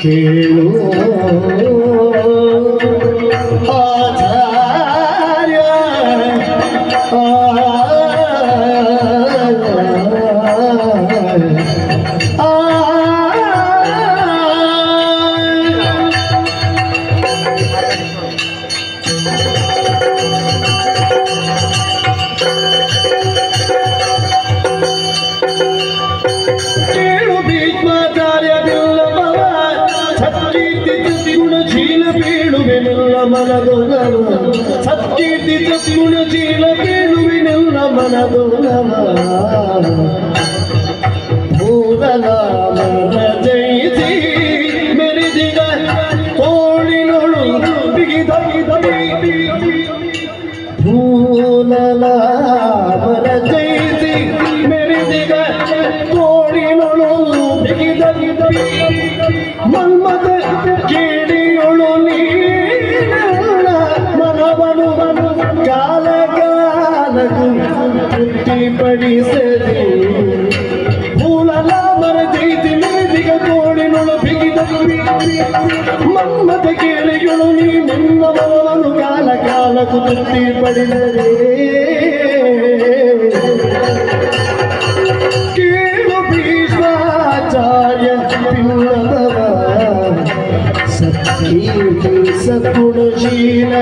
ಕೇಳು ಆಚಾರ್ಯ ಸತ್ಕೀರ್ತಿ ಗುಣಶೀಲ ಕೇಳುವಿನೆಲ್ಲ ಮನದು ನಮ ಭೂತನಾಮನ ಜಯಿಸಿ ಮೆರೆದಿಗ ತೋಳಿನೊಳು ಬಿಗಿದ ಭೂತನಾಮನ ಜಯಿಸಿ ಮೆರೆದಿಗ ತೋಳಿನೊಳು ಬಿಗಿದ ಮನ್ಮದ ಕೇಳಿಯೊಳು ನೀ ಕಾಲ ಕಾಲಕ್ಕೂ ತೃಪ್ತಿಪಡಿಸದೆ ಮೂಲಲ ಮರದೈತಿ ಮೇದಿಗ ತೋಳಿನೊಳು ಬಿಗಿದ ಮನ್ಮತ ಕೇಳಿಗಳು ನೀ ನಿನ್ನ ಮನವನ್ನು ಕಾಲ ಕಾಲಕ್ಕೂ ತೃಪ್ತಿಪಡಿಸದೆ ಕೇಳು ಭೀಷ್ಮಾಚಾರ್ಯ ಪಿಲ್ಲದವ ಸತ್ಕೀರ್ತಿ ಸದ್ಗುಣಶೀಲ